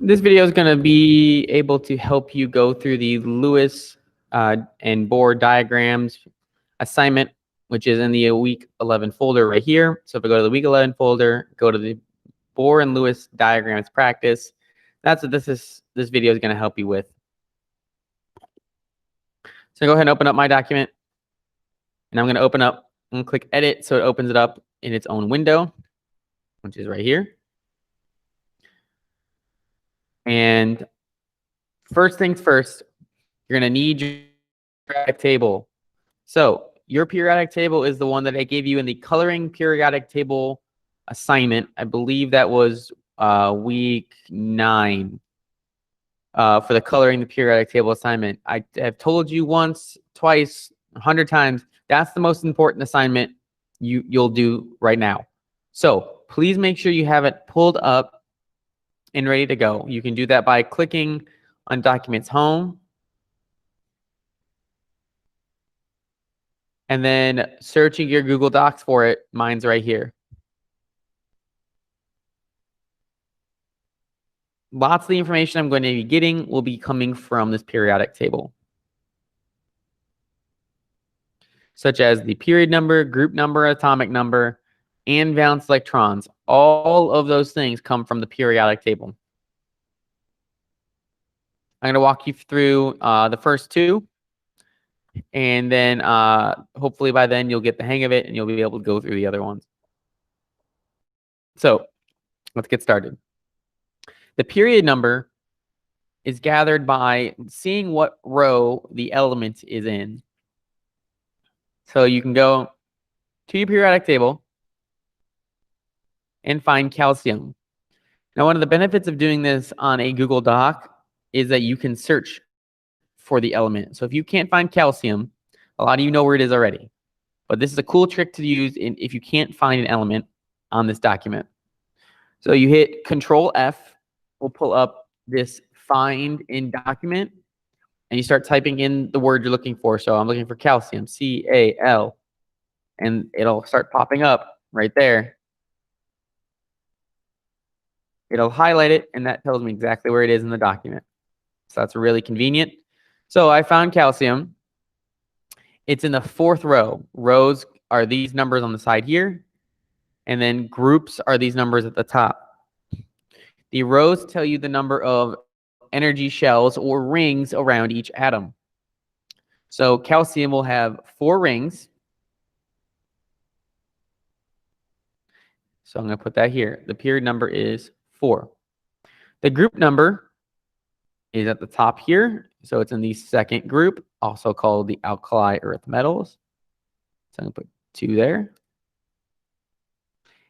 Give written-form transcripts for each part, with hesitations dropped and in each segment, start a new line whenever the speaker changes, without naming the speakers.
This video is going to be able to help you go through the Lewis and Bohr diagrams assignment, which is in the week 11 folder right here. So if I go to the week 11 folder, go to the Bohr and Lewis diagrams practice. That's what this video is going to help you with. So go ahead and open up my document, and I'm going to open up and click edit so it opens it up in its own window, which is right here. And first things first, you're going to need your periodic table. So your periodic table is the one that I gave you in the coloring periodic table assignment. I believe that was week 9 for the coloring the periodic table assignment. I have told you once, twice, 100 times, that's the most important assignment you'll do right now. So please make sure you have it pulled up and ready to go. You can do that by clicking on Documents Home, and then searching your Google Docs for it. Mine's right here. Lots of the information I'm going to be getting will be coming from this periodic table, such as the period number, group number, atomic number, and valence electrons. All of those things come from the periodic table. I'm going to walk you through the first two, and then hopefully by then you'll get the hang of it and you'll be able to go through the other ones. So let's get started. The period number is gathered by seeing what row the element is in. So you can go to your periodic table and find calcium. Now, one of the benefits of doing this on a Google Doc is that you can search for the element. So if you can't find calcium, a lot of you know where it is already. But this is a cool trick to use if you can't find an element on this document. So you hit Control F, will pull up this find in document, and you start typing in the word you're looking for. So I'm looking for calcium, C-A-L, and it'll start popping up right there. It'll highlight it, and that tells me exactly where it is in the document. So that's really convenient. So I found calcium. It's in the 4th row. Rows are these numbers on the side here, and then groups are these numbers at the top. The rows tell you the number of energy shells or rings around each atom. So calcium will have 4 rings. So I'm going to put that here. The period number is 4. The group number is at the top here. So it's in the 2nd group, also called the alkali earth metals. So I'm going to put 2 there.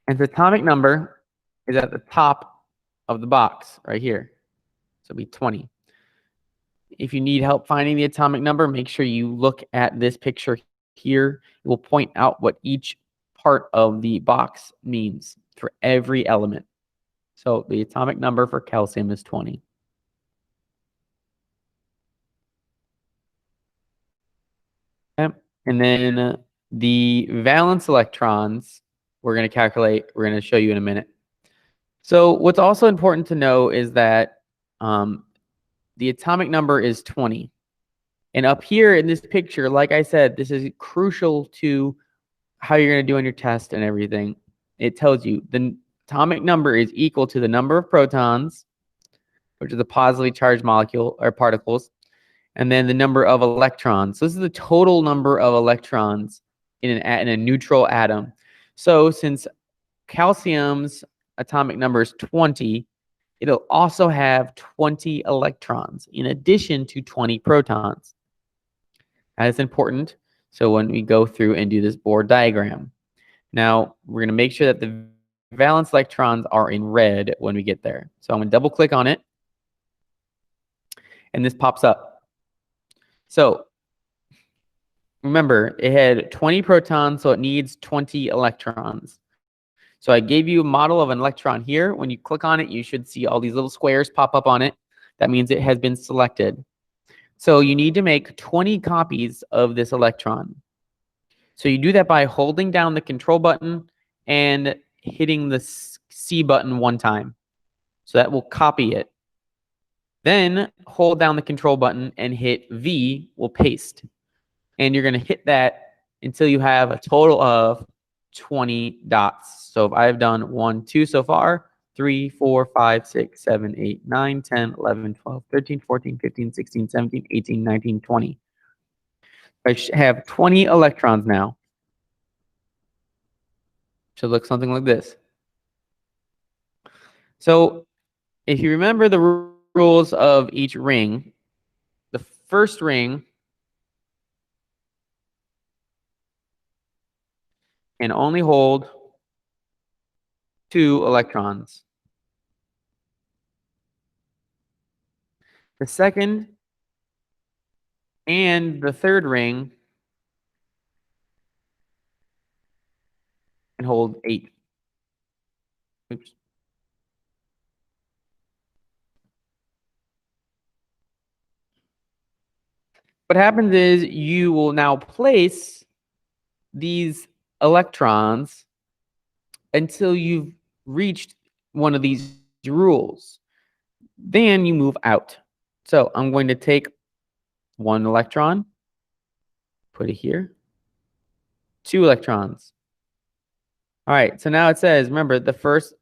And the atomic number is at the top of the box right here. So it'll be 20. If you need help finding the atomic number, make sure you look at this picture here. It will point out what each part of the box means for every element. So the atomic number for calcium is 20. Okay. And then the valence electrons we're going to calculate. We're going to show you in a minute. So what's also important to know is that the atomic number is 20. And up here in this picture, like I said, this is crucial to how you're going to do on your test and everything. It tells you the atomic number is equal to the number of protons, which is the positively charged molecule or particles, and then the number of electrons. So this is the total number of electrons in a neutral atom. So since calcium's atomic number is 20, it'll also have 20 electrons in addition to 20 protons. That is important. So when we go through and do this Bohr diagram, now we're going to make sure that the valence electrons are in red when we get there. So I'm going to double click on it, and this pops up. So remember, it had 20 protons, so it needs 20 electrons. So I gave you a model of an electron here. When you click on it, you should see all these little squares pop up on it. That means it has been selected. So you need to make 20 copies of this electron. So you do that by holding down the control button and hitting the C button 1 time. So that will copy it. Then hold down the control button and hit V, will paste. And you're going to hit that until you have a total of 20 dots. So if I've done 1, 2 so far, 3, 4, 5, 6, 7, 8, 9, 10, 11, 12, 13, 14, 15, 16, 17, 18, 19, 20. I have 20 electrons now. Should look something like this. So if you remember the rules of each ring, the first ring can only hold 2 electrons. The second and the third ring can hold 8. Oops. What happens is you will now place these electrons until you've reached one of these rules. Then you move out. So I'm going to take 1 electron, put it here, 2 electrons. All right, so now it says, remember, the first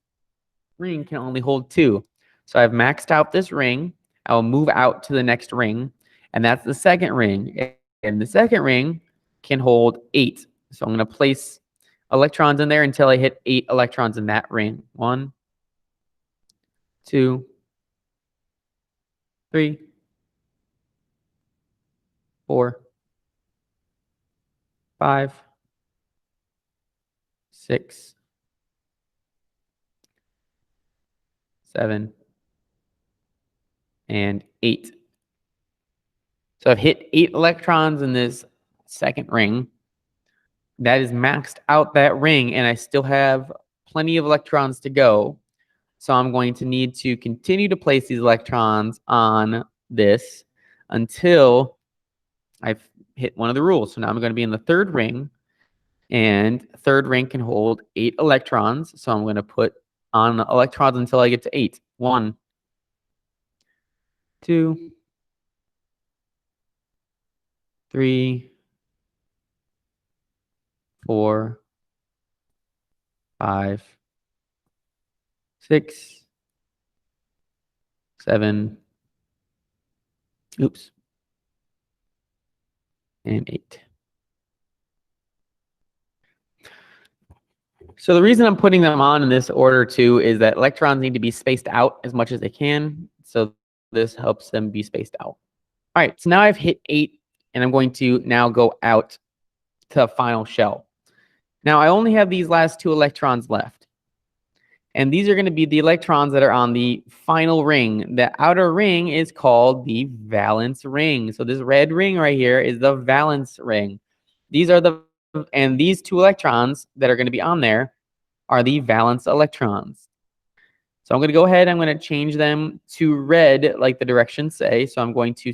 ring can only hold 2. So I've maxed out this ring. I will move out to the next ring, and that's the second ring. And the second ring can hold 8. So I'm going to place electrons in there until I hit 8 electrons in that ring. 1, 2, 3, 4, 5, 6, 7, and 8. So I've hit 8 electrons in this second ring. That is maxed out that ring, and I still have plenty of electrons to go. So I'm going to need to continue to place these electrons on this until I've hit one of the rules. So now I'm going to be in the third ring, and third ring can hold 8 electrons. So I'm going to put on electrons until I get to 8. 1, 2, 3, 4, 5, 6, 7, oops, and 8. So the reason I'm putting them on in this order too is that electrons need to be spaced out as much as they can. So this helps them be spaced out. All right, so now I've hit 8, and I'm going to now go out to the final shell. Now I only have these last 2 electrons left. And these are going to be the electrons that are on the final ring. The outer ring is called the valence ring. So this red ring right here is the valence ring. And these 2 electrons that are going to be on there are the valence electrons. So I'm going to go ahead, I'm going to change them to red like the directions say. So I'm going to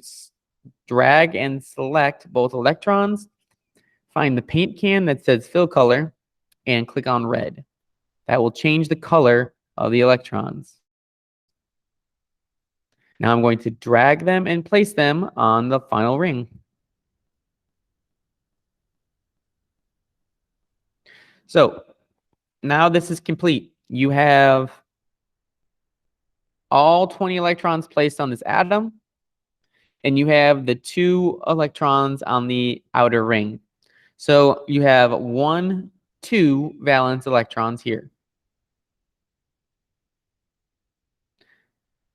drag and select both electrons, find the paint can that says fill color, and click on red. That will change the color of the electrons. Now I'm going to drag them and place them on the final ring. So now this is complete. You have all 20 electrons placed on this atom, and you have the 2 electrons on the outer ring. So you have 1, 2 valence electrons here.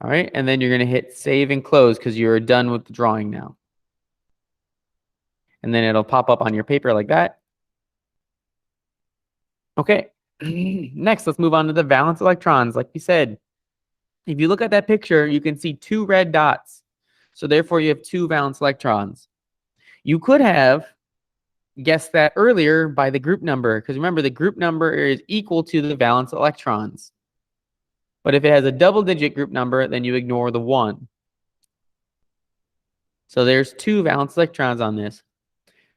All right, and then you're going to hit save and close because you're done with the drawing now. And then it'll pop up on your paper like that. Okay, next let's move on to the valence electrons. Like we said, if you look at that picture, you can see 2 red dots. So therefore you have 2 valence electrons. You could have guessed that earlier by the group number, because remember the group number is equal to the valence electrons. But if it has a double-digit group number, then you ignore the 1. So there's 2 valence electrons on this.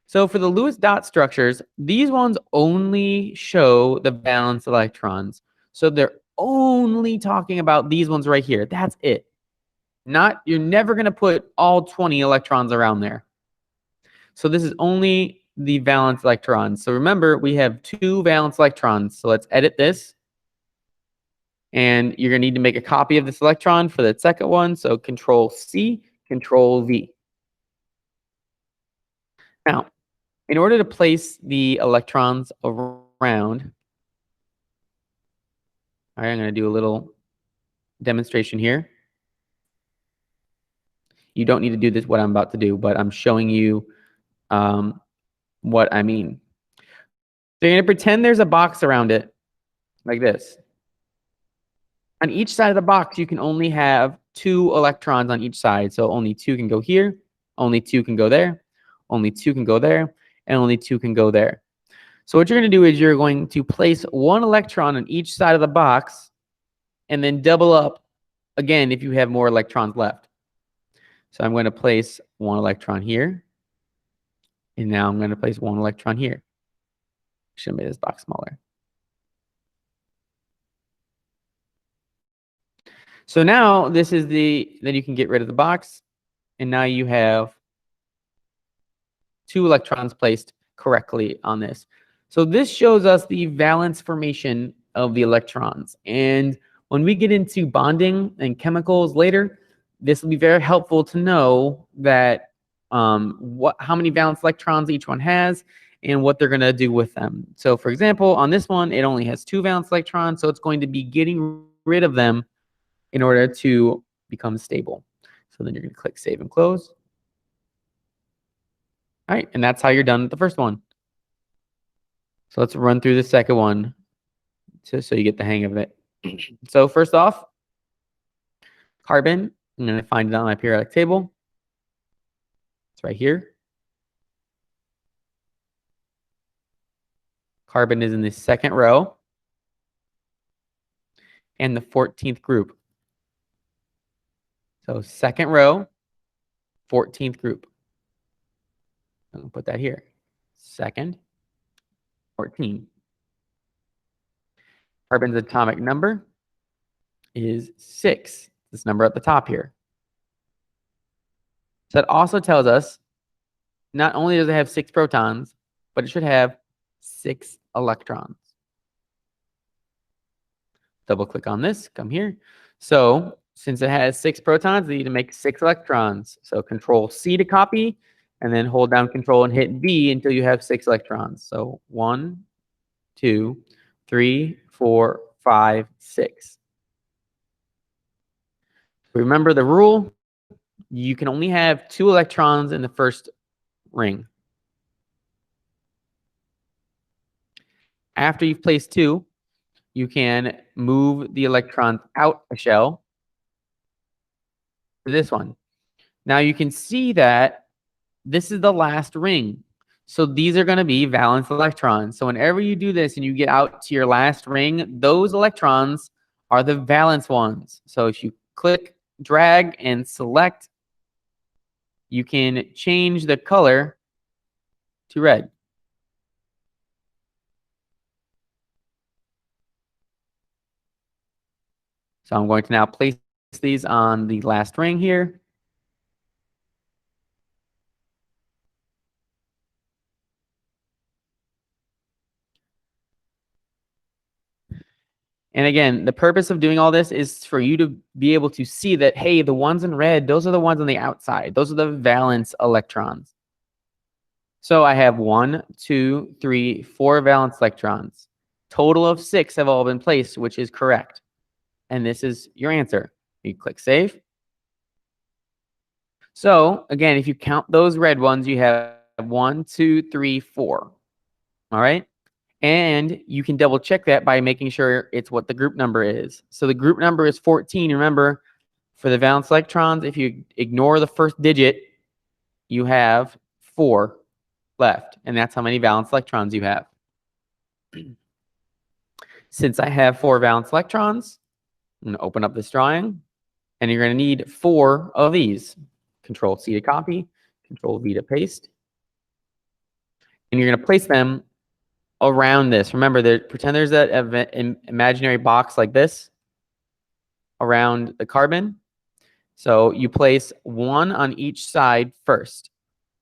So for the Lewis dot structures, these ones only show the valence electrons. So they're only talking about these ones right here. That's it. You're never going to put all 20 electrons around there. So this is only the valence electrons. So remember, we have 2 valence electrons. So let's edit this. And you're going to need to make a copy of this electron for the second one. So Control C, Control V. Now, in order to place the electrons around, all right, I'm going to do a little demonstration here. You don't need to do this, what I'm about to do, but I'm showing you what I mean. So you're going to pretend there's a box around it, like this. On each side of the box, you can only have 2 electrons on each side. So only 2 can go here, only 2 can go there, only 2 can go there, and only 2 can go there. So what you're going to do is you're going to place 1 electron on each side of the box and then double up again if you have more electrons left. So I'm going to place 1 electron here. And now I'm going to place 1 electron here. Should have made this box smaller. So now this is then you can get rid of the box. And now you have 2 electrons placed correctly on this. So this shows us the valence formation of the electrons. And when we get into bonding and chemicals later, this will be very helpful to know that how many valence electrons each one has and what they're going to do with them. So for example, on this one, it only has 2 valence electrons, so it's going to be getting rid of them in order to become stable. So then you're going to click Save and Close. All right, and that's how you're done with the first one. So let's run through the second one so you get the hang of it. So first off, carbon, I'm going to find it on my periodic table. It's right here. Carbon is in the 2nd row and the 14th group. So 2nd row, 14th group. I'm going to put that here. 2nd, 14. Carbon's atomic number is 6. This number at the top here. So that also tells us not only does it have 6 protons, but it should have 6 electrons. Double click on this, come here. So since it has 6 protons, they need to make 6 electrons. So Control C to copy, and then hold down Control and hit V until you have 6 electrons. So 1, 2, 3, 4, 5, 6. Remember the rule, you can only have 2 electrons in the first ring. After you've placed 2, you can move the electrons out a shell to this one. Now you can see that this is the last ring. So these are going to be valence electrons. So whenever you do this and you get out to your last ring, those electrons are the valence ones. So if you click, drag, and select, you can change the color to red. So I'm going to now place these on the last ring here. And again, the purpose of doing all this is for you to be able to see that, hey, the ones in red, those are the ones on the outside. Those are the valence electrons. So I have 1, 2, 3, 4 valence electrons. Total of 6 have all been placed, which is correct. And this is your answer. You click Save. So again, if you count those red ones, you have 1, 2, 3, 4. All right. And you can double check that by making sure it's what the group number is. So the group number is 14. Remember, for the valence electrons, if you ignore the first digit, you have 4 left. And that's how many valence electrons you have. Since I have 4 valence electrons, I'm going to open up this drawing. And you're going to need 4 of these. Control C to copy, Control V to paste. And you're going to place them around this. Remember, pretend there's an imaginary box like this around the carbon. So you place 1 on each side first.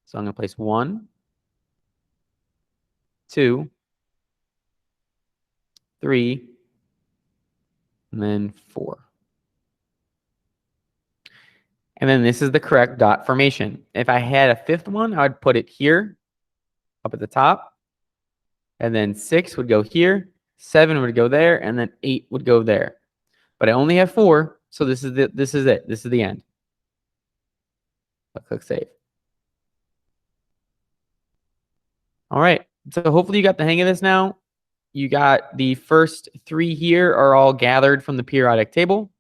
So I'm going to place 1, 2, 3, and then 4. And then this is the correct dot formation. If I had a 5th one, I would put it here, up at the top. And then 6 would go here, 7 would go there, and then 8 would go there. But I only have 4, so this is it. This is the end. I'll click save. All right. So hopefully you got the hang of this now. You got the first 3 here are all gathered from the periodic table.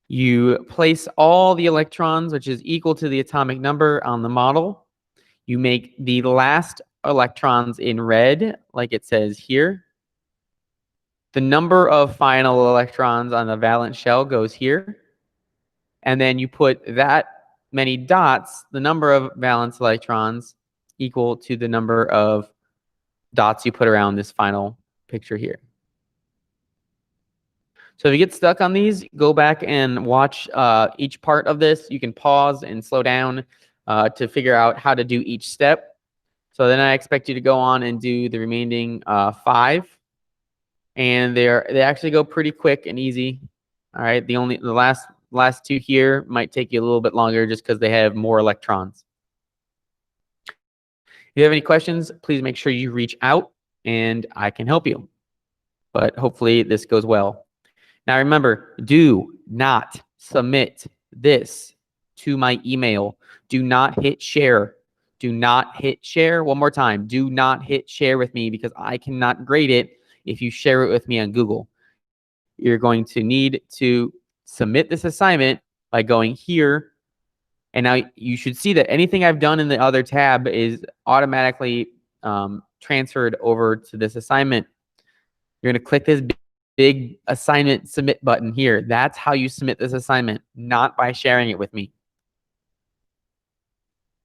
You place all the electrons, which is equal to the atomic number, on the model. You make the last electrons in red, like it says here. The number of final electrons on the valence shell goes here. And then you put that many dots, the number of valence electrons, equal to the number of dots you put around this final picture here. So if you get stuck on these, go back and watch each part of this. You can pause and slow down to figure out how to do each step. So then I expect you to go on and do the remaining 5. And they actually go pretty quick and easy. All right, the last 2 here might take you a little bit longer just because they have more electrons. If you have any questions, please make sure you reach out and I can help you. But hopefully this goes well. Now remember, do not submit this to my email. Do not hit share. Do not hit share. One more time. Do not hit share with me because I cannot grade it if you share it with me on Google. You're going to need to submit this assignment by going here. And now you should see that anything I've done in the other tab is automatically transferred over to this assignment. You're going to click this big assignment submit button here. That's how you submit this assignment, not by sharing it with me.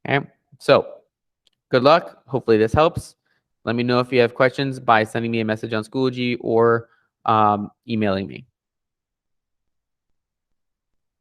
Okay, so good luck. Hopefully this helps. Let me know if you have questions by sending me a message on Schoology or emailing me.